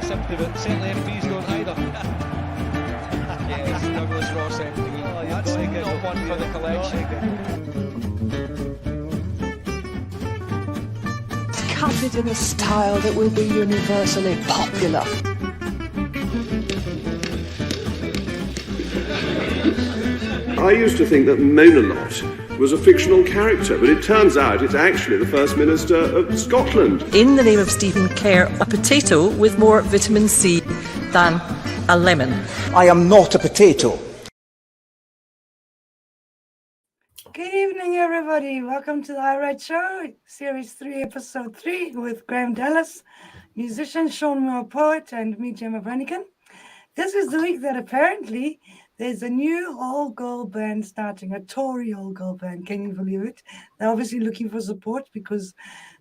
sympathy, but certainly MPs don't either. Yes, Douglas Ross MP. Oh, that's not one for the collection. Cut it in a style that will be universally popular. I used to think that Mona Lott was a fictional character, but it turns out it's actually the First Minister of Scotland. In the name of Stephen Kerr, a potato with more vitamin C than a lemon. I am not a potato. Good evening, everybody. Welcome to the I Write Show, Series 3, Episode 3, with Graham Dallas, musician, Sean Moore, poet, and me, Gemma Brannigan. This is the week that apparently there's a new all-girl band starting, a Tory all-girl band. Can you believe it? They're obviously looking for support because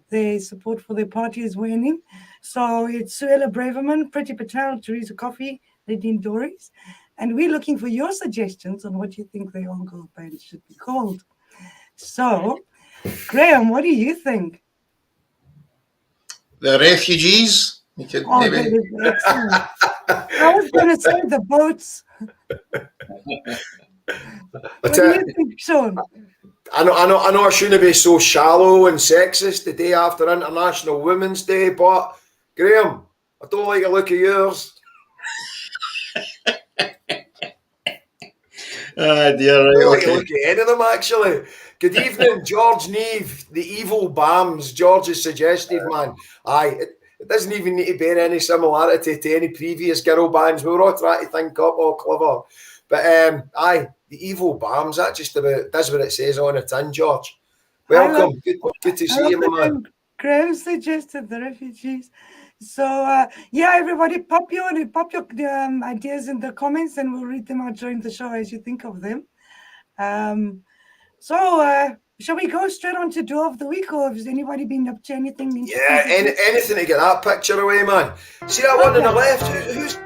their support for their party is waning. So it's Suella Braverman, Priti Patel, Teresa Coffey, Nadine Dorries. And we're looking for your suggestions on what you think the all-girl band should be called. So, Graham, what do you think? The Refugees. You could maybe. That is excellent. I was going to say the boats. What do you think, Sean? I know I shouldn't be so shallow and sexist the day after International Women's Day, but Graham, I don't like a look of yours. Dear, I don't like okay. a look at any of them, actually. Good evening, George Neve, the evil Bams. George has suggested, man. Aye, it doesn't even need to bear any similarity to any previous girl bands. We were all trying to think up all clever. But, aye, the evil Bams, that just about does what it says on the tin, George. Welcome. Good to see you, my man. Graham suggested the Refugees. So, yeah, everybody, pop your ideas in the comments and we'll read them out during the show as you think of them. Shall we go straight on to Door of the Week, or has anybody been up to anything? Yeah, anything to get that picture away, man. See that one on the left? Who's...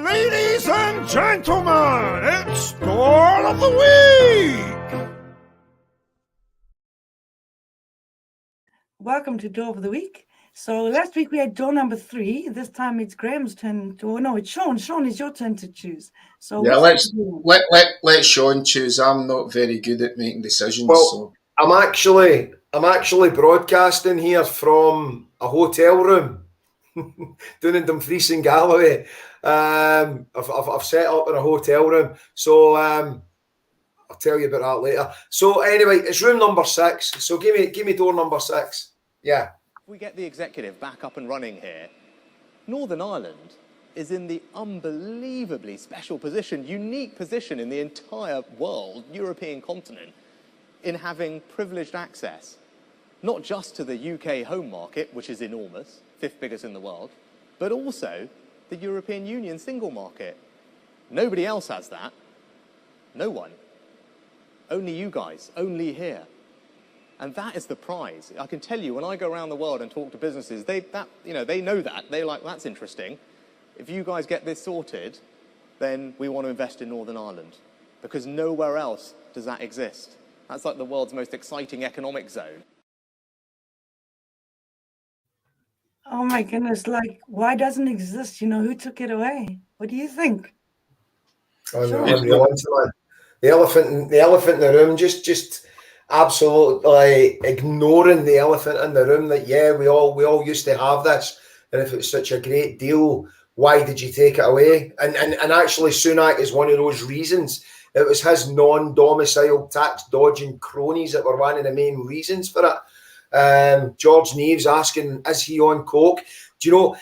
Ladies and gentlemen, it's Door of the Week! Welcome to Door of the Week. So last week we had door number 3. This time it's Graham's turn it's Sean. Sean, it's your turn to choose. So Yeah, let Sean choose. I'm not very good at making decisions. Well, so. I'm actually broadcasting here from a hotel room down in Dumfries and Galloway. I've set up in a hotel room, so I'll tell you about that later. So anyway, it's room number 6. So give me door number 6. Yeah. If we get the executive back up and running here, Northern Ireland is in the unbelievably special position, unique position in the entire world, European continent, in having privileged access, not just to the UK home market, which is enormous, 5th biggest in the world, but also the European Union single market. Nobody else has that. No one. Only you guys, only here. And that is the prize. I can tell you, when I go around the world and talk to businesses, they know that. They're like, that's interesting. If you guys get this sorted, then we want to invest in Northern Ireland, because nowhere else does that exist. That's like the world's most exciting economic zone. Oh my goodness, like, why doesn't it exist? Who took it away? What do you think? The elephant in the room, just absolutely ignoring the elephant in the room, that we all used to have this, and if it's such a great deal, why did you take it away? And actually Sunak is one of those reasons. It was his non-domiciled tax dodging cronies that were one of the main reasons for it. George Neve's asking, is he on coke? Do you know,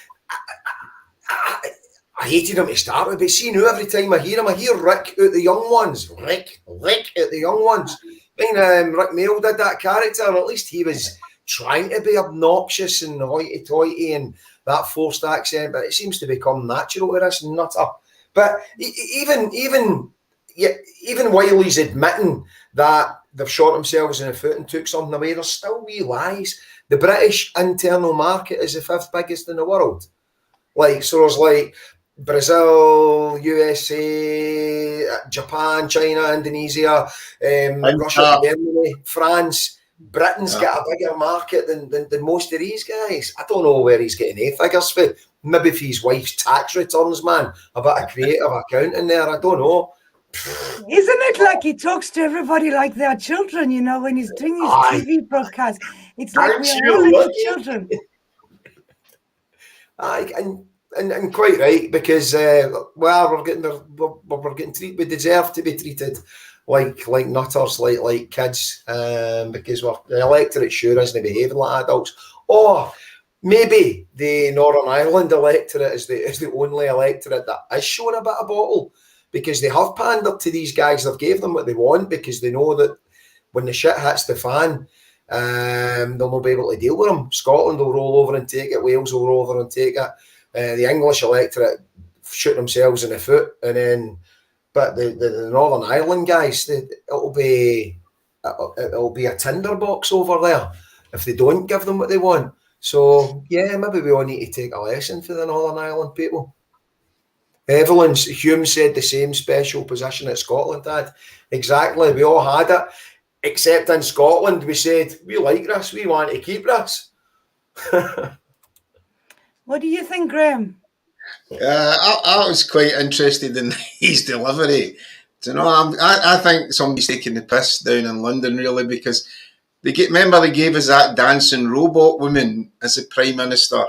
I hated him to start with, but see now every time I hear him, I hear Rick out the young ones. Rick out the young ones. I mean, Rick Mail did that character, and at least he was trying to be obnoxious and hoity-toity and that forced accent, but it seems to become natural with this nutter. But even while he's admitting that they've shot themselves in the foot and took something away, there's still wee lies. The British internal market is the 5th biggest in the world. So there's Brazil, USA, Japan, China, Indonesia, Russia, Germany, France. Britain's got a bigger market than most of these guys. I don't know where he's getting A figures for. Maybe for his wife's tax returns, man. A bit of creative accounting there. I don't know. Isn't it like he talks to everybody like they're children, you know, when he's doing his TV broadcast? It's like we're all little children. And quite right, because we're getting treated. We deserve to be treated like nutters, like kids, because the electorate sure isn't behaving like adults. Or maybe the Northern Ireland electorate is the only electorate that is showing a bit of bottle, because they have pandered to these guys. They've gave them what they want, because they know that when the shit hits the fan, they'll not be able to deal with them. Scotland will roll over and take it. Wales will roll over and take it. The English electorate shoot themselves in the foot, and then, but the Northern Ireland guys, it'll be a tinderbox over there if they don't give them what they want. So yeah, maybe we all need to take a lesson for the Northern Ireland people. Hume said the same special position that Scotland had. Exactly, we all had it, except in Scotland we said, we like this, we want to keep this. What do you think, Graham? I was quite interested in his delivery. Do you know, I think somebody's taking the piss down in London, really, because they gave us that dancing robot woman as the Prime Minister.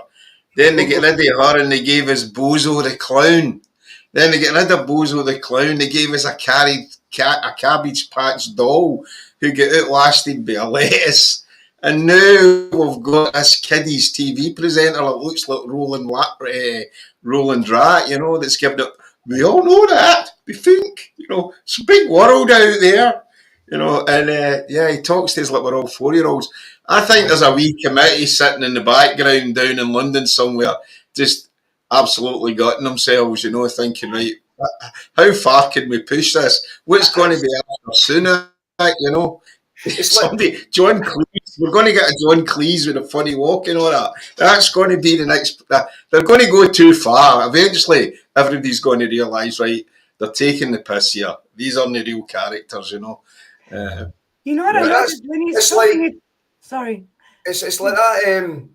Then they get rid of her and they gave us Bozo the Clown. Then they get rid of Bozo the Clown. They gave us a Cabbage Patch doll who got outlasted by a lettuce. And now we've got this kiddies TV presenter that looks like Roland Rat, you know, that's giving it. We all know that. We think, you know, it's a big world out there, you know. And he talks to us like we're all 4-year-olds. I think there's a wee committee sitting in the background down in London somewhere, just absolutely gutting themselves, you know, thinking, right, how far can we push this? What's going to be after sooner, you know? Somebody, John Cleese, we're going to get a John Cleese with a funny walk and all that. That's going to be the next. They're going to go too far. Eventually, everybody's going to realise, right, they're taking the piss here. These aren't the real characters, you know. You know what I noticed when he's talking? Sorry. It's like that,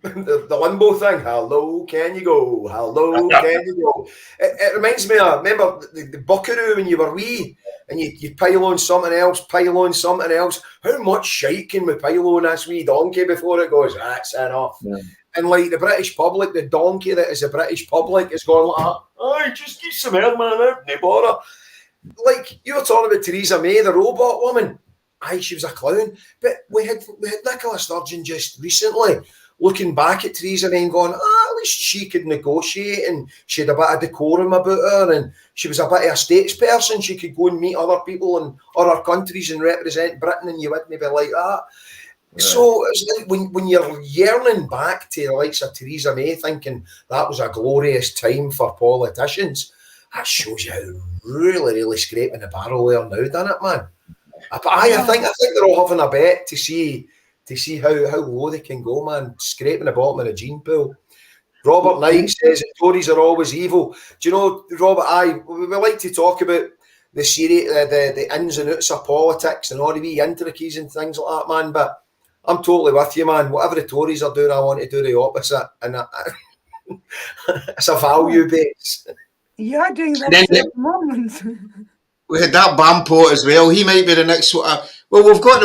the limbo thing. Hello, can you go? Hello, can you go? It reminds me of, remember the buckaroo when you were wee and you pile on something else. How much shite can we pile on this wee donkey before it goes, that's enough? Yeah. And like the British public, the donkey that is the British public is going like, oh, just get some air, man, no bother. Like you were talking about Theresa May, the robot woman. Aye, she was a clown. But we had Nicola Sturgeon just recently looking back at Theresa May and going, at least she could negotiate and she had a bit of decorum about her and she was a bit of a statesperson. She could go and meet other people in other countries and represent Britain, and you wouldn't be like that. Right. So it's like when you're yearning back to the likes of Theresa May thinking that was a glorious time for politicians, that shows you how really, really scraping the barrel there now, doesn't it, man? I think they're all having a bet to see how low they can go, man. Scraping the bottom of the gene pool. Robert Knight says that Tories are always evil. Do you know, Robert, we like to talk about the the ins and outs of politics and all the wee intricacies and things like that, man. But I'm totally with you, man. Whatever the Tories are doing, I want to do the opposite. And it's a value base. You're doing that at the moment. We had that Bampot as well. He might be the next sort of. Well, we've got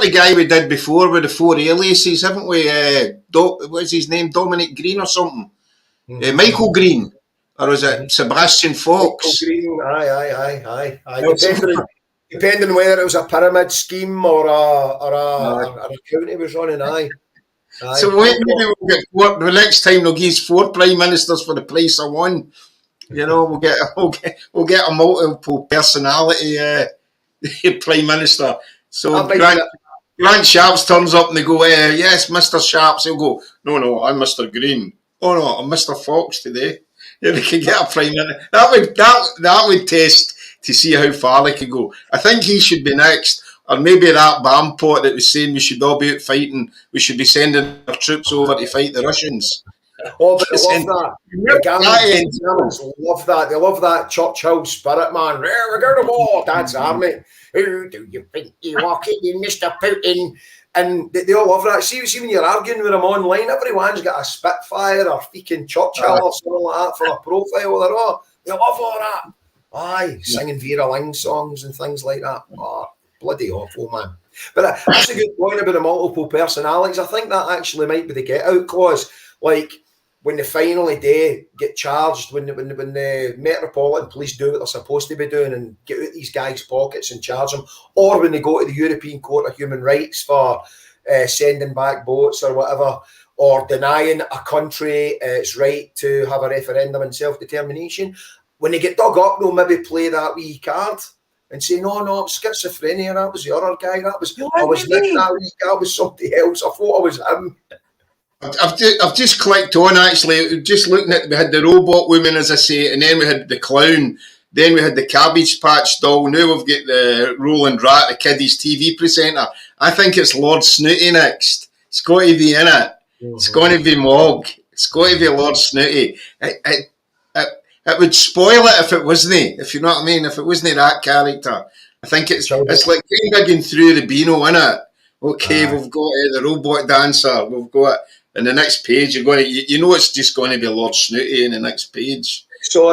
the guy we did before with the 4 aliases, haven't we? What's his name? Dominic Green or something? Mm-hmm. Michael Green, or is it Sebastian Fox? Michael Green. Aye. Depending whether it was a pyramid scheme or a county was running. Aye. So maybe we'll get the next time they'll give us 4 prime ministers for the price of one. You know, we'll get a multiple personality prime minister. So Grant Sharps turns up and they go, yes, Mr. Sharps. He'll go, no, I'm Mr. Green. Oh no, I'm Mr. Fox today. Yeah, they can get a prime minister. That would test to see how far they could go. I think he should be next, or maybe that Bampot that was saying we should all be out fighting. We should be sending our troops over to fight the Russians. Oh, but they love that. The Germans love that. They love that Churchill spirit, man. We're going to war, Dad's army. Who do you think you are kidding, Mr. Putin? And they all love that. See when you're arguing with them online, everyone's got a Spitfire or freaking Churchill or something like that for a profile. They love all that. Aye, singing Vera Lyng songs and things like that. Oh, bloody awful, man. But that's a good point about the multiple personalities. I think that actually might be the get-out clause. Like, when they finally get charged, when the Metropolitan Police do what they're supposed to be doing and get out these guys' pockets and charge them, or when they go to the European Court of Human Rights for sending back boats or whatever, or denying a country its right to have a referendum and self-determination, when they get dug up, they'll maybe play that wee card and say, no, it was schizophrenia, that was the other guy, I was Nick, that was somebody else, I thought I was him. I've just clicked on, actually, just looking at, we had the robot woman, as I say, and then we had the clown, then we had the Cabbage Patch doll, now we've got the Roland Rat, the kiddies TV presenter. I think it's Lord Snooty next. It's got to be in it. It's going to be Mog. It's got to be Lord Snooty. It would spoil it if it wasn't, if you know what I mean, if it wasn't that character. I think it's like digging through the Beano, innit? Okay, we've got the robot dancer, we've got, in the next page, you're going to, you know it's just going to be Lord Snooty in the next page. So,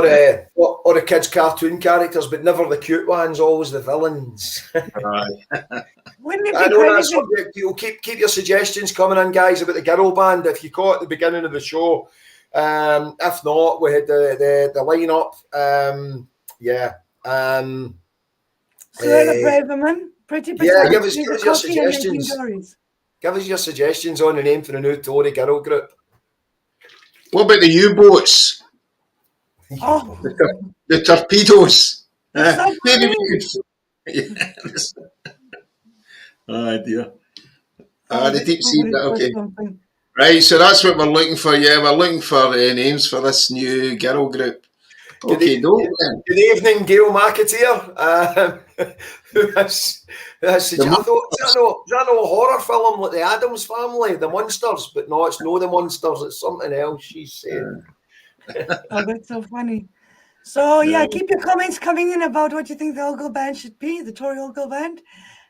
or the kids' cartoon characters, but never the cute ones, always the villains. Wouldn't it be I know crazy? that's subject. You'll keep your suggestions coming in, guys, about the girl band. If you caught at the beginning of the show, if not, we had the lineup. Suella Braverman, Pretty yeah, give us Pathetic, your Coffee and suggestions. Making Dories. Give us your suggestions on the name for the new Tory girl group. What about the U-boats? Oh, The torpedoes? so Maybe funny. we could... Yes. Oh, dear. The deep sea bit, okay. Right, so that's what we're looking for, yeah. We're looking for names for this new girl group. Okay, Good evening, Gail McAteer. Is that no horror film like the Addams Family, the Monsters? But no, it's no the Monsters, it's something else, she's saying. Oh, that's so funny. So, yeah, keep your comments coming in about what you think the All-Girl Band should be, the Tory All-Girl Band.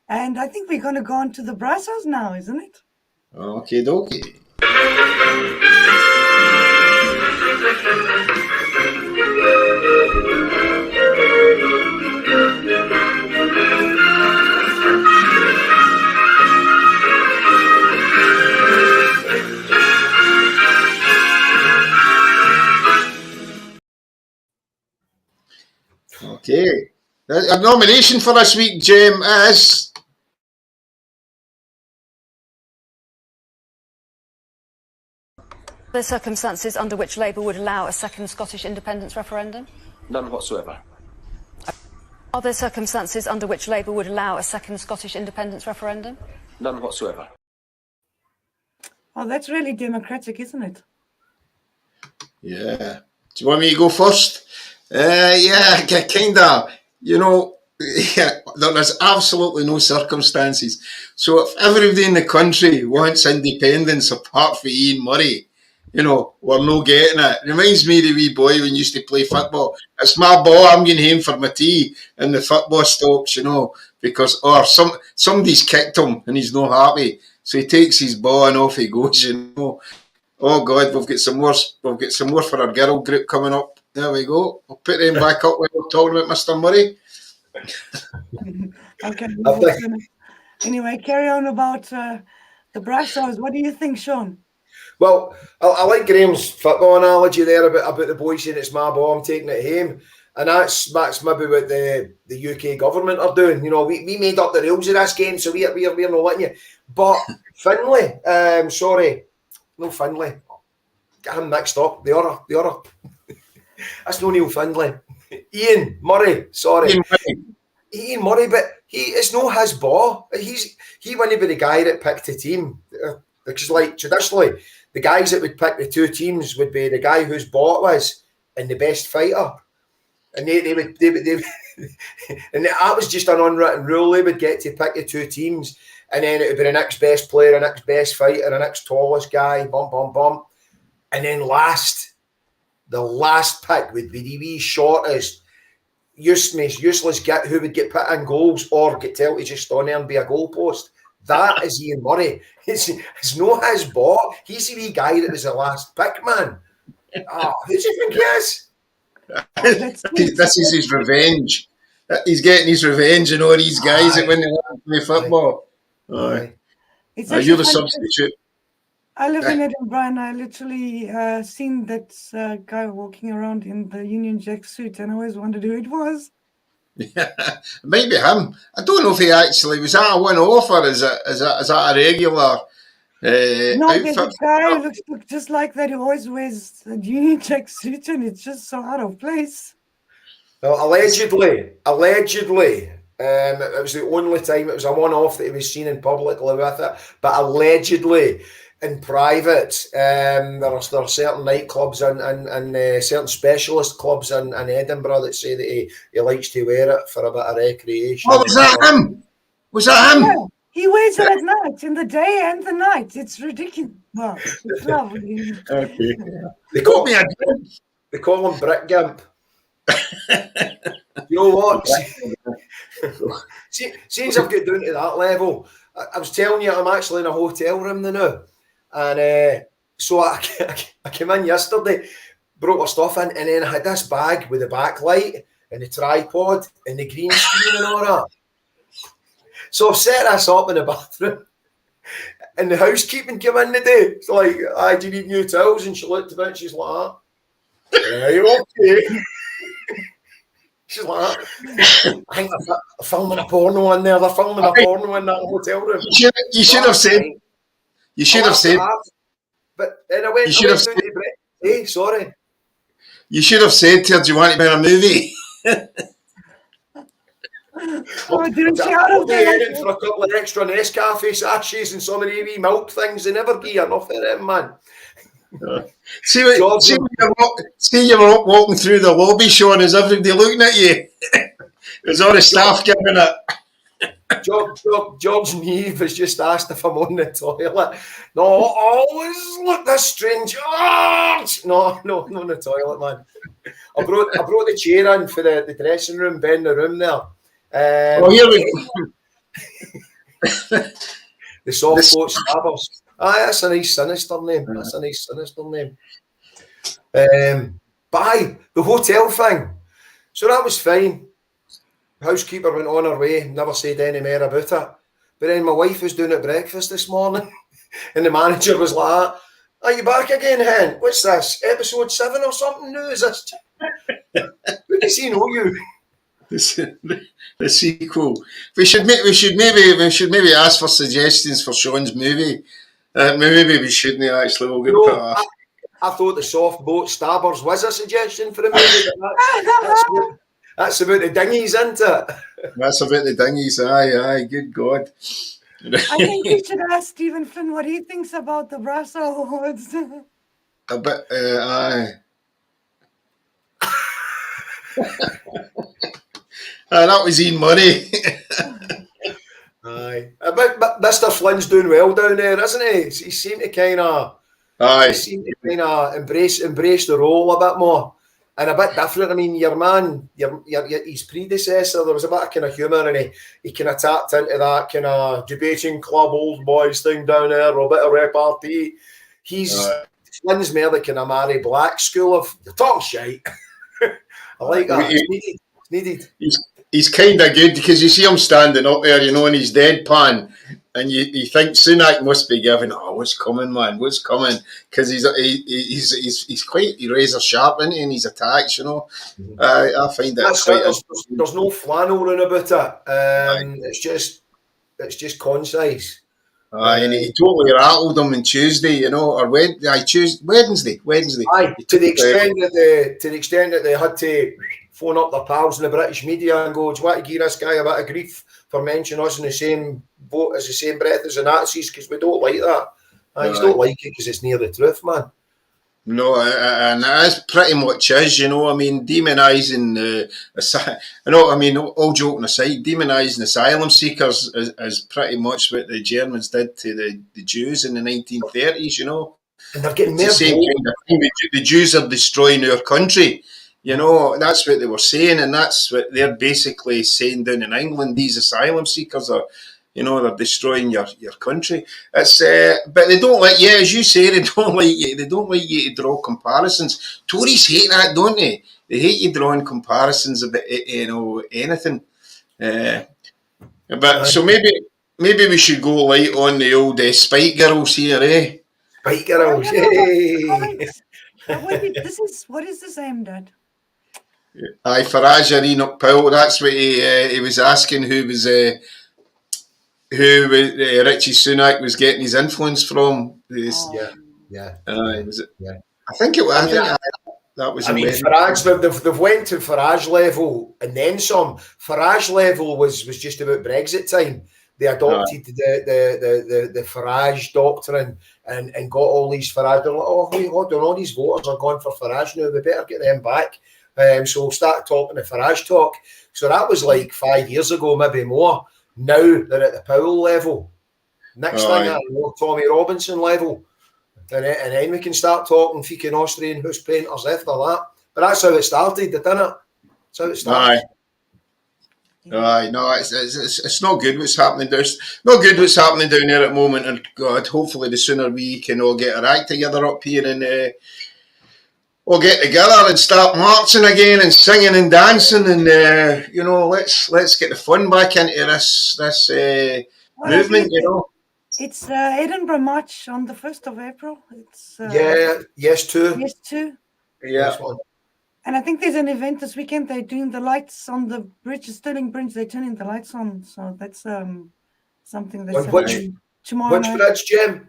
And I think we're going to go on to the Brassos now, isn't it? Okay, dokie. Okay. A nomination for this week, Jem, is... The circumstances under which Labour would allow a second Scottish independence referendum? None whatsoever. Are there circumstances under which Labour would allow a second Scottish independence referendum? None whatsoever. Oh, that's really democratic, isn't it? Yeah. Do you want me to go first? Yeah, kind of. You know, there's absolutely no circumstances. So if everybody in the country wants independence apart from Ian Murray, you know, we're no getting it. Reminds me of the wee boy when he used to play football. It's my ball, I'm going home for my tea, and the football stops, you know, because somebody's kicked him and he's not happy. So he takes his ball and off he goes, you know. Oh God, we've got some more for our girl group coming up. There we go. I'll put them back up when we're talking about Mr. Murray. Okay. Anyway, carry on about the Brassos. What do you think, Sean? Well, I like Graham's football analogy there about the boy saying it's my ball, I'm taking it home. And that's maybe what the UK government are doing. You know, we made up the rules of this game, so we're not letting you. But Finlay, no Finlay. Get him mixed up. The other. That's no Neil Findlay. Ian Murray, sorry. Ian Murray, but it's no his ball. He wouldn't be the guy that picked the team. Because like traditionally, the guys that would pick the two teams would be the guy whose ball it was and the best fighter. And they would and that was just an unwritten rule. They would get to pick the two teams, and then it would be the next best player, the next best fighter, the next tallest guy, bum. And And then the last pick would be the wee shortest, useless git who would get put in goals or get told to just stand there and be a goalpost. That is Ian Murray. It's not his ball. He's the wee guy that was the last pick, man. Oh, who do you think he is? This is his revenge. He's getting his revenge on all these guys that when they want to play football. Aye. You're the substitute. I live in Edinburgh and I literally seen that guy walking around in the Union Jack suit and I always wondered who it was. Yeah, it might be him. I don't know if he actually was that a one-off or is that a regular No, outfit? there's a guy who looks just like that who always wears a Union Jack suit and it's just so out of place. Well, allegedly, it was the only time it was a one-off that he was seen in publicly with it. But allegedly, in private, there are certain nightclubs and certain specialist clubs in Edinburgh that say that he likes to wear it for a bit of recreation. Oh, was that him? Was that him? Yeah, he wears it at night, in the day and the night. It's ridiculous. Well, it's lovely. Okay. They call him Brick Gimp. You know what? Since I've got down to that level, I was telling you I'm actually in a hotel room now. And so I came in yesterday, brought my stuff in, and then I had this bag with the backlight and the tripod and the green screen and all that. So I've set this up in the bathroom, and the housekeeping came in today. It's like, do you need new towels? And she looked at it and she's like, are you okay? She's like, I think they're filming a porno in there. They're filming a porno in that hotel room. You should have said. You should have said. But then I went down to break. Hey, sorry. You should have said to her, do you want to be in a movie? Didn't she out of there? For a couple of extra Nescafe sachets and some of the wee milk things, they never give enough of them, man. See you were walking through the lobby, Sean, is everybody looking at you? There's all the staff giving it. George Neve has just asked if I'm on the toilet. No, always look this strange. George! No, on the toilet, man. I brought the chair in for the dressing room, bend the room there. Here we go. The soft boat stabbers. That's a nice sinister name. But the hotel thing. So that was fine. Housekeeper went on her way, never said any more about it. But then my wife was doing at breakfast this morning, and the manager was like, "Are you back again, hen? What's this? Episode 7 or something new? Is this? Who does he know you?" The sequel. We should maybe ask for suggestions for Sean's movie. Maybe we shouldn't actually. We'll get put off. I thought the soft boat stabbers was a suggestion for a movie. But that's about the dinghies, isn't it? That's about the dinghies. Aye. Good God. I think we should ask Stephen Flynn what he thinks about the Brasso Awards. A bit. Aye. That was Ian Murray. Aye. But Mr. Flynn's doing well down there, isn't he? He seemed to kind of embrace the role a bit more. And a bit different. I mean, your man, his predecessor, there was a bit of kind of humour, and he kind of tapped into that kind of debating club old boys thing down there, or a bit of repartee. Flynn's more the kind of Mary Black school of the talk shite. I like that. It's needed. He's kind of good because you see him standing up there, and he's deadpan, and you think Sunak must be giving, what's coming, man? What's coming? Because he's quite razor sharp, isn't he, in his attacks, I find that there's no flanneling about it. It's just concise. And he totally rattled him on Tuesday, or Wednesday. Aye, to the extent that they had to phone up their pals in the British media and go, "Do you want to give this guy a bit of grief for mentioning us in the same boat as the same breath as the Nazis? Because we don't like that." I just don't like it because it's near the truth, man. No, and that's pretty much is, I mean, demonising, all joking aside, demonising asylum seekers is pretty much what the Germans did to the Jews in the 1930s, And they're getting it's the more same gold. kind of thing. The Jews are destroying our country. You know, that's what they were saying, and that's what they're basically saying down in England. These asylum seekers are, you know, they're destroying your country. It's but they don't like, yeah, as you say, they don't like you. They don't like you to draw comparisons. Tories hate that, don't they? They hate you drawing comparisons about, you know, anything. But so maybe we should go light on the old Spike Girls here, eh? Spike Girls, yay! What is this aimed at? Aye, Farage or Enoch Powell. That's what he was asking. Who Richie Sunak was getting his influence from? Yeah. Was it? Yeah. I think it was. That was. I mean, Farage. They've went to Farage level and then some. Farage level was just about Brexit time. They adopted the Farage doctrine and got all these Farage. They're like, oh, wait, hold on, all these voters are going for Farage now. We better get them back. So we'll start talking the Farage talk. So that was like 5 years ago, maybe more. Now they're at the Powell level. Next thing I know, Tommy Robinson level. And then we can start talking freaking Austrian house painters after that. But that's how it started, didn't it? That's how it started. Aye, no, it's not good what's happening. There's not good what's happening down there at the moment. And God, hopefully the sooner we can all get our act together up here and we'll get together and start marching again and singing and dancing and you know, let's get the fun back into this movement. You know, it's Edinburgh March on the 1st of April. It's yes too. Yeah. And I think there's an event this weekend. They're doing the lights on the bridge, Stirling Bridge. They're turning the lights on, so that's something that's tomorrow night. Which bridge, Jim?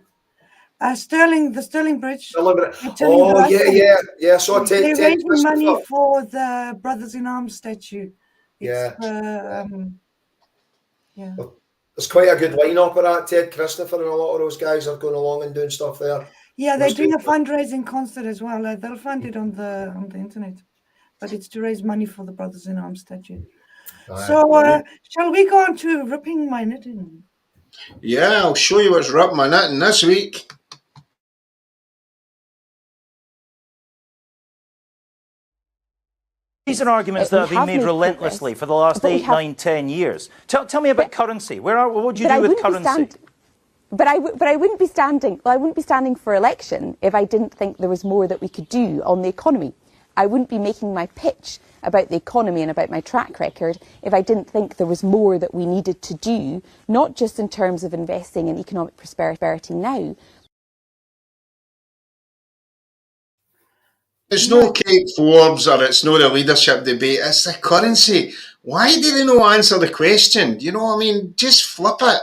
The Stirling Bridge. Oh, yeah. So they're raising money for the Brothers in Arms statue. It's There's quite a good line-up of that. Ted Christopher and a lot of those guys are going along and doing stuff there. Yeah, they're doing a fundraising concert as well. They'll fund it on the internet, but it's to raise money for the Brothers in Arms statue. So, shall we go on to ripping my knitting? Yeah, I'll show you what's ripping my knitting this week. These are arguments that have been made relentlessly for the last 8, 9, 10 years. Tell me about currency. What would you do with currency? But I wouldn't be standing. Well, I wouldn't be standing for election if I didn't think there was more that we could do on the economy. I wouldn't be making my pitch about the economy and about my track record if I didn't think there was more that we needed to do, not just in terms of investing in economic prosperity now. It's no Kate Forbes or it's not a leadership debate. It's the currency. Why do they not answer the question? You know what I mean? Just flip it.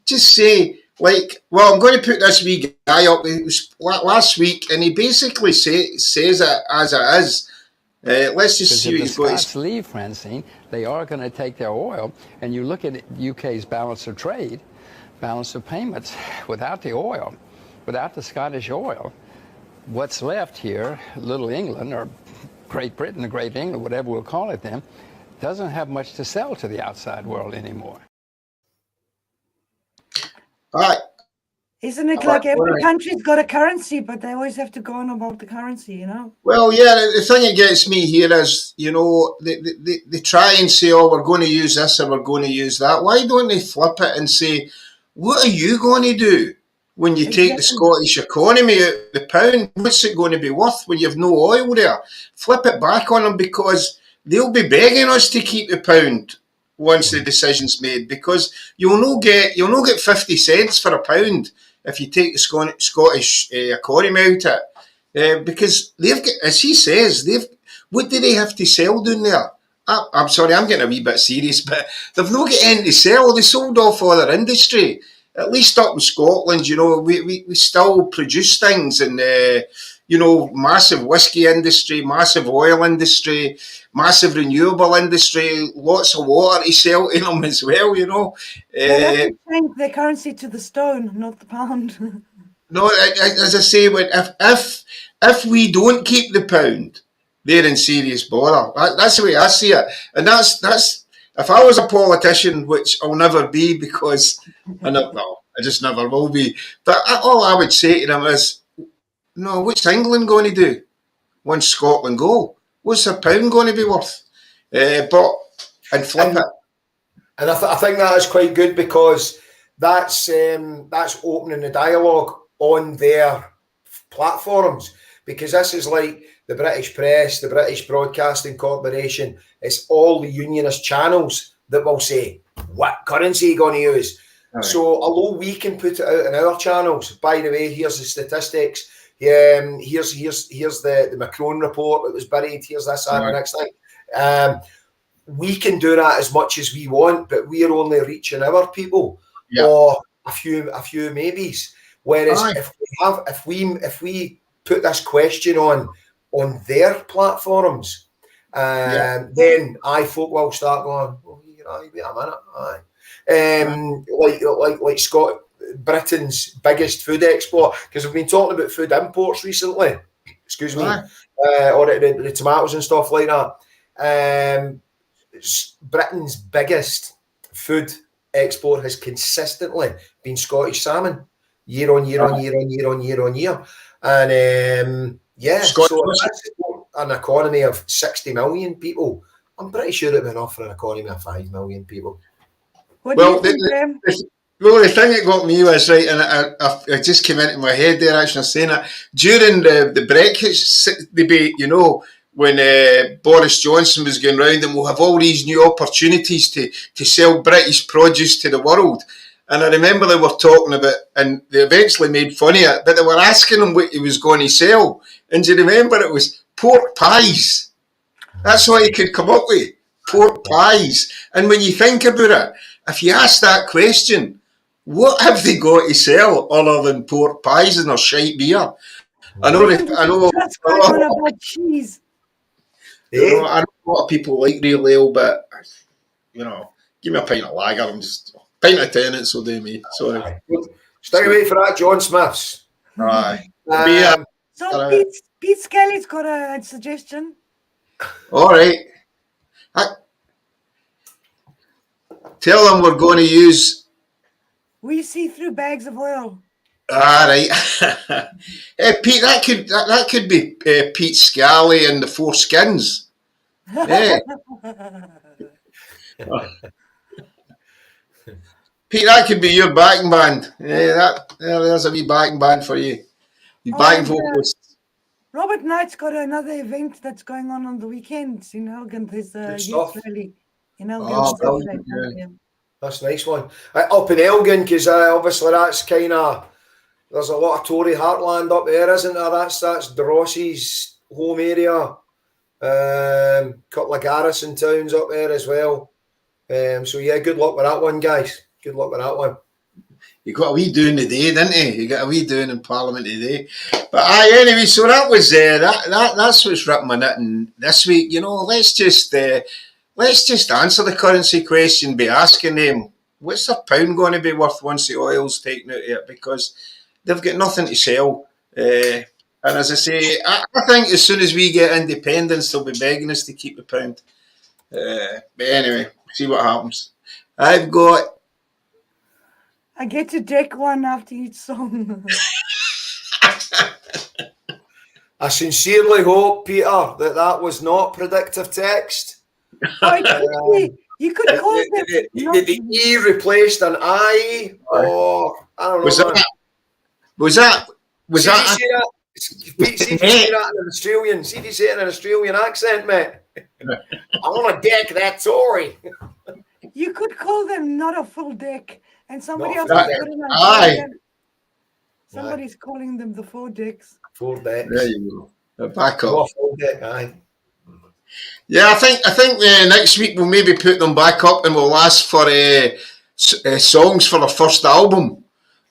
Just say, like, well, I'm going to put this wee guy up. It was last week, and he basically says it as it is. Let's just see what he's got. If the Scots leave, Francine, they are going to take their oil. And you look at UK's balance of trade, balance of payments, without the oil, without the Scottish oil, what's left here, Little England, or Great Britain, or Great England, whatever we'll call it then, doesn't have much to sell to the outside world anymore. Isn't it like every country's got a currency, but they always have to go on about the currency, you know? Well, yeah, the thing that gets me here is, you know, they try and say, oh, we're going to use this or we're going to use that. Why don't they flip it and say, what are you going to do when you take the Scottish economy out of the pound? What's it going to be worth when you've no oil there? Flip it back on them, because they'll be begging us to keep the pound once the decision's made, because you'll not get 50 cents for a pound if you take the Scottish economy out of it, because they've got, as he says, what do they have to sell down there? I'm sorry, I'm getting a wee bit serious, but they've not got anything to sell. They sold off all their industry. At least up in Scotland, you know, we still produce things, and you know, massive whiskey industry, massive oil industry, massive renewable industry, lots of water to sell to them as well, you know. They have to change their currency to the stone, not the pound. No, as I say, if we don't keep the pound, they're in serious bother. That's the way I see it, and that's if I was a politician, which I'll never be, because I just never will be. But all I would say to them is, no, what's England going to do once Scotland go? What's their pound going to be worth? And flip it. And I think that is quite good, because that's opening the dialogue on their platforms, because this is like the British press, the British Broadcasting Corporation. It's all the unionist channels that will say, what currency are you going to use? Right. So although we can put it out in our channels, by the way, here's the statistics, here's the Macron report that was buried, here's this, that, and the next thing. We can do that as much as we want, but we are only reaching our people, or a few maybes. Whereas if we put this question on their platforms, then folk will start going, oh, wait a minute, like Scott, Britain's biggest food export, because we've been talking about food imports recently. Excuse me, or the tomatoes and stuff like that. Britain's biggest food export has consistently been Scottish salmon, year on year on year on year on year on year, and so that's an economy of 60 million people. I'm pretty sure it went off for an economy of 5 million people. Well, the thing that got me was, right, and I just came into my head there actually saying it, during the Brexit debate, you know, when Boris Johnson was going round and we'll have all these new opportunities to sell British produce to the world. And I remember they were talking about, and they eventually made fun of it, but they were asking him what he was going to sell. And do you remember it was pork pies? That's what he could come up with, pork pies. And when you think about it, if you ask that question, what have they got to sell other than pork pies and their shite beer? I know. About cheese. I know a lot of people like real ale, but you know, give me a pint of lager. I'm just pint of Tennent's will do me. Sorry. Stay away for that, John Smith's. Aye. So Pete Skelly's got a suggestion. All right. Tell them we're going to use. We see through bags of oil. Right. Pete, that could be Pete Scally and the Four Skins. Yeah. Pete, that could be your backing band. Yeah, there's a wee backing band for you. Your backing vocalist. Robert Knight's got another event that's going on the weekend in Elgin. There's a youth rally in Elgin. That's a nice one. Up in Elgin, because obviously that's kind of, there's a lot of Tory heartland up there, isn't there? That's Drossie's home area. Couple of garrison towns up there as well. So yeah, good luck with that one, guys. Good luck with that one. You got a wee doing today, didn't you? You got a wee doing in Parliament today. But anyway, so that was that's what's ripping my knitting this week. You know, let's just answer the currency question by asking them, what's their pound going to be worth once the oil's taken out of it? Because they've got nothing to sell. And as I say, I think as soon as we get independence, they'll be begging us to keep the pound. But anyway, see what happens. I get to deck one after each song. I sincerely hope, Peter, that was not predictive text. You could call it. The E replaced an I, or I don't know. Was that? See if you say that in an Australian. See if you say it in an Australian accent, mate. I want to deck that Tory. You could call them not a full deck, and somebody else. Somebody's calling them the 4 decks. 4 decks. There you go. Back up. Full deck, aye. Yeah, I think next week we'll maybe put them back up, and we'll ask for songs for their first album.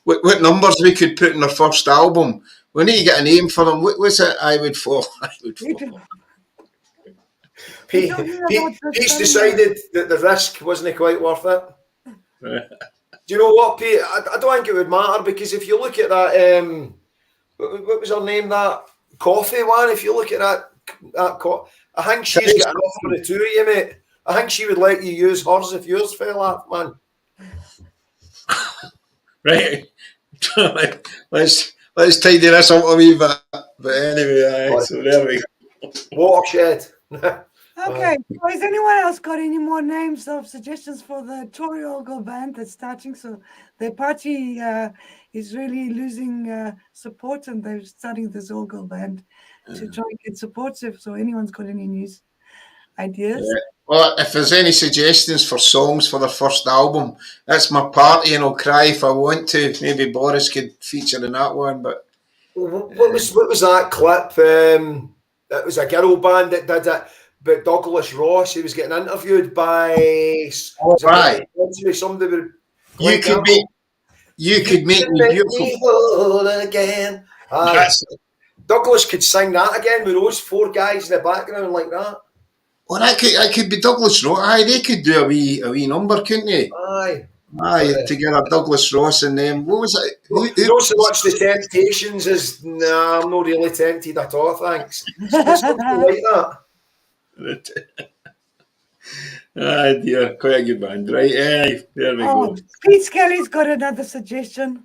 What numbers we could put in their first album? We need to get a name for them. What was it? I would fall. Pete's decided that the risk wasn't quite worth it. Do you know what, Pete? I don't think it would matter, because if you look at that, what was her name? That coffee one. If you look at that I think she's got enough for the two of you, mate. I think she would let you use hers if yours fell off, man. Right. let's let's tidy this up a wee bit. But anyway, so there we go. Watershed. Okay, so has anyone else got any more names of suggestions for the Tory All-Girl band that's starting? So their party is really losing support, and they're starting this all-girl band to try and get support. So anyone's got any news ideas? Yeah. Well, if there's any suggestions for songs for the first album, that's my party, and I'll cry if I want to. Maybe Boris could feature in that one. But what was that clip? It was a girl band that did it. But Douglas Ross, he was getting interviewed by somebody. You could make me beautiful again. Douglas could sing that again with those four guys in the background like that. Well, that could be Douglas Ross. Aye, they could do a wee number, couldn't they? Aye. Together, Douglas Ross and them. What was it? Not so much the Temptations as I'm not really tempted at all. Thanks. Something like that. Dear, quite a good band, right? There we go. Pete Skelly's got another suggestion.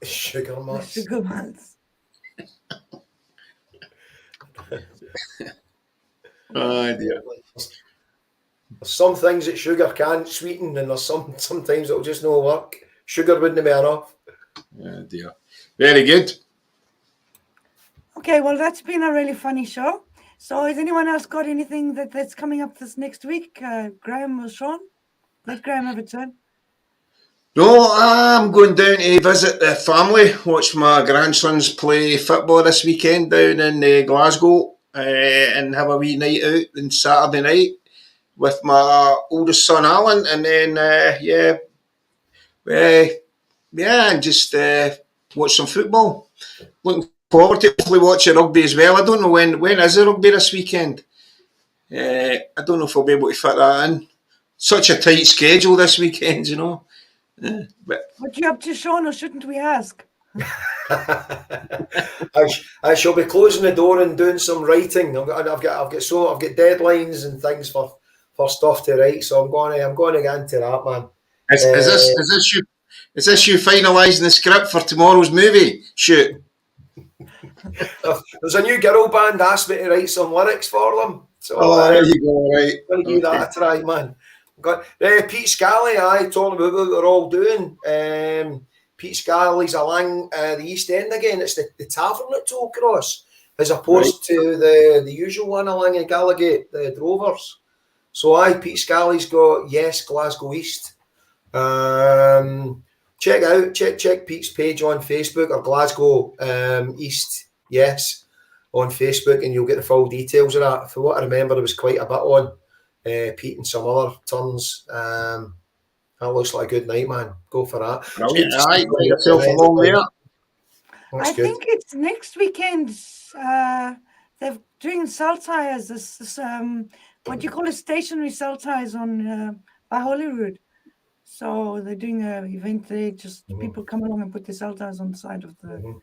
Sugar Mutts. Sugar Mutts. Dear. There's some things that sugar can't sweeten, and there's sometimes it'll just not work. Sugar wouldn't be enough. Dear. Very good. Okay, well, that's been a really funny show. So has anyone else got anything that's coming up this next week? Graham or Sean? Let Graham have a turn. No, I'm going down to visit the family, watch my grandsons play football this weekend down in Glasgow, and have a wee night out on Saturday night with my oldest son Alan, and then and just watch some football. Looking forward to hopefully watching rugby as well. I don't know when is the rugby this weekend. I don't know if I'll be able to fit that in. Such a tight schedule this weekend, you know. But what you up to, Sean, or shouldn't we ask? I shall be closing the door and doing some writing. I've got deadlines and things for stuff to write, so I'm going to get into that, man. Is this you finalising the script for tomorrow's movie shoot? There's a new girl band asked me to write some lyrics for them. So there you go, right. I'm going to give that a try, man. Pete Scally, talking about what they're all doing. Pete Scally's along the East End again. It's the tavern at Tollcross, as opposed to the usual one along in Gallagate, the Drovers. So Pete Scally's got Glasgow East. Check Pete's page on Facebook, or Glasgow East on Facebook, and you'll get the full details of that. For what I remember, there was quite a bit on Pete and some other turns. That looks like a good night, man. Go for that. I think it's next weekend. They're doing cell tires. This what do you call it? Stationary cell tires on by Holyrood. So they're doing an event there. Just people come along and put their cell tires on the side of the.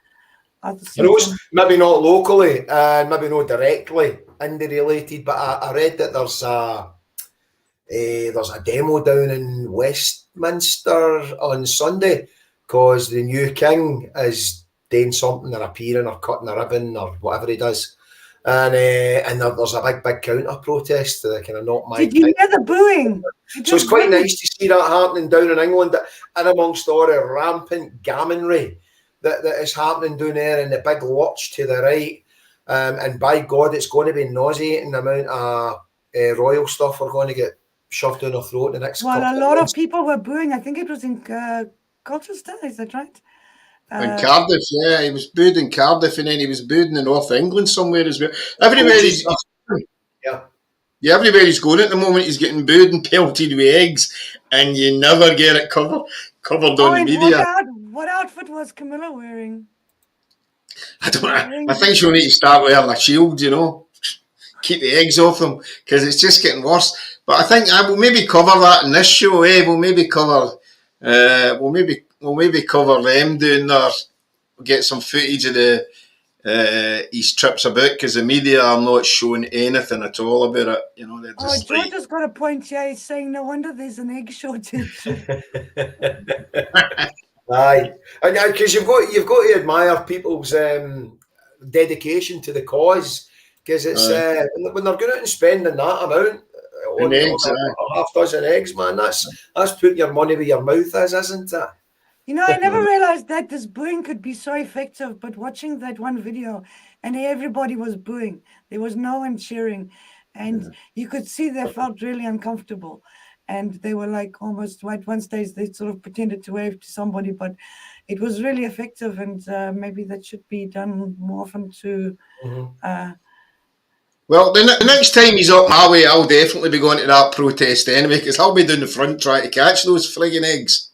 Maybe not locally, maybe not directly indie related, but I read that there's a demo down in Westminster on Sunday, because the new king is doing something, or appearing, or cutting a ribbon, or whatever he does, and there's a big counter protest to kind of knock my. Did you hear the booing? So it's quite nice to see that happening down in England, and amongst all the rampant gammonry that is happening down there, and the big lurch to the right, and by God, it's going to be nauseating the amount of royal stuff we're going to get shoved down our throat the next couple a lot of people were booing. I think it was in Colchester, is that right? In Cardiff, yeah, he was booed in Cardiff, and then he was booed in North England somewhere as well. Everywhere he's going at the moment, he's getting booed and pelted with eggs, and you never get it covered on the media. What outfit was Camilla wearing? I don't know. I think she'll need to start wearing a shield, you know, keep the eggs off them, because it's just getting worse. But I think I will maybe cover that in this show. We'll maybe cover. We'll maybe cover them doing their. Get some footage of his trips about, because the media are not showing anything at all about it. You know, they're just. George has got a point here. He's saying no wonder there's an egg shortage. Aye, and because you've got to admire people's dedication to the cause, because it's when they're going out and spending that amount on eggs, a half dozen eggs, man, that's putting your money where your mouth is, isn't it? You know, I never realized that this booing could be so effective, but watching that one video and everybody was booing, there was no one cheering, and you could see they felt really uncomfortable. And they were like almost at one stage, they sort of pretended to wave to somebody, but it was really effective. And maybe that should be done more often to. Well, the next time he's up my way, I'll definitely be going to that protest anyway, because I'll be down the front trying to catch those frigging eggs.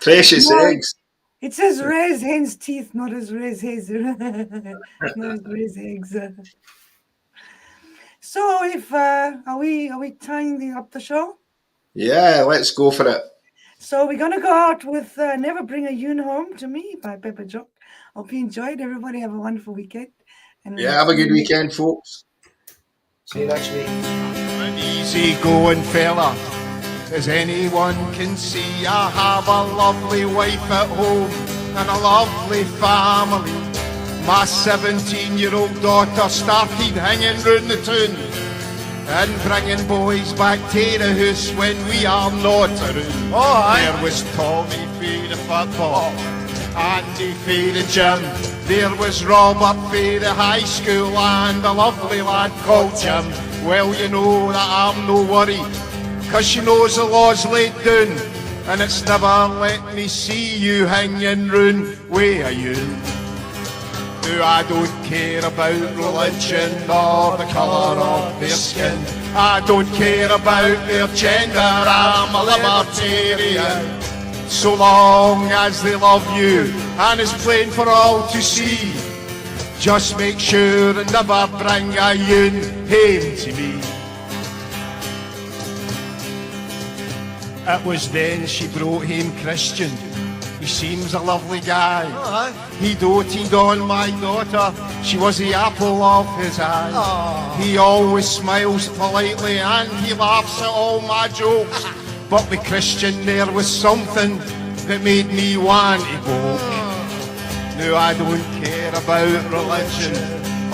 Precious eggs. It says raise hen's teeth, not as raise his. Not as raise eggs. So, if are we tying up the show? Yeah, let's go for it. So we're gonna go out with "Never Bring a Yoon Home to Me" by Pepper Jock. Hope you enjoyed. Everybody have a wonderful weekend. And have a good weekend, folks. See you next week. An easy-going fella, as anyone can see. I have a lovely wife at home and a lovely family. My 17-year-old daughter started hanging round the town and bringing boys back to the house when we are not around. There was Tommy for the football, Andy for the gym. There was Robert for the high school and a lovely lad called Jim. Well, you know that I'm no worry, 'cause she knows the law's laid down, and it's never let me see you hanging round with you. No, I don't care about religion or the colour of their skin. I don't care about their gender, I'm a libertarian. So long as they love you and it's plain for all to see, just make sure and never bring a yoon home to me. It was then she brought him Christian. He seems a lovely guy. He doted on my daughter. She was the apple of his eye. He always smiles politely and he laughs at all my jokes. But with Christian there was something that made me want to go. No, I don't care about religion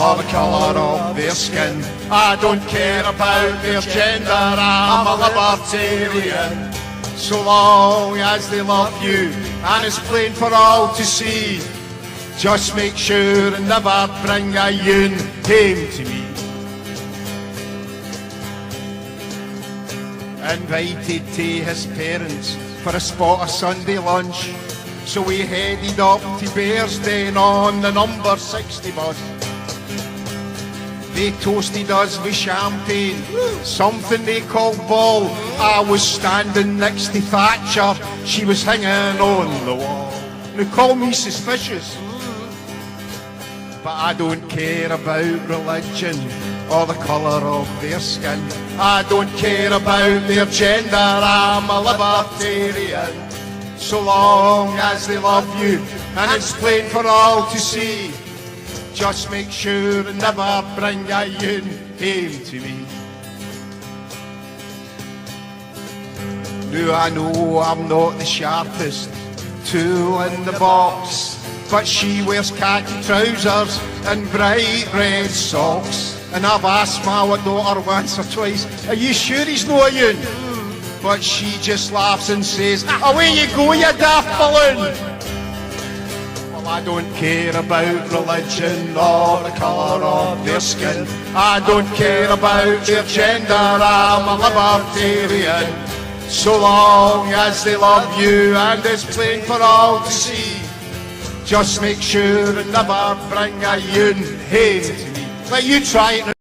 or the colour of their skin. I don't care about their gender, I'm a libertarian. So long as they love you and it's plain for all to see, just make sure and never bring a yoon home to me. Invited to his parents for a spot of Sunday lunch, so we headed up to Bearsden on the number 60 bus. They toasted us with champagne, something they call ball. I was standing next to Thatcher, she was hanging on the wall. Now call me suspicious, but I don't care about religion or the colour of their skin. I don't care about their gender, I'm a libertarian. So long as they love you and it's plain for all to see, just make sure and never bring a yoon home to me. Now I know I'm not the sharpest tool in the box, but she wears khaki trousers and bright red socks. And I've asked my daughter once or twice, are you sure he's no a yoon? But she just laughs and says, away you go, you daft balloon. Well, I don't care about religion or the colour of their skin. I don't care about their gender, I'm a libertarian. So long as they love you and it's plain for all to see, just make sure and never bring a yoon home to me. Let you try it.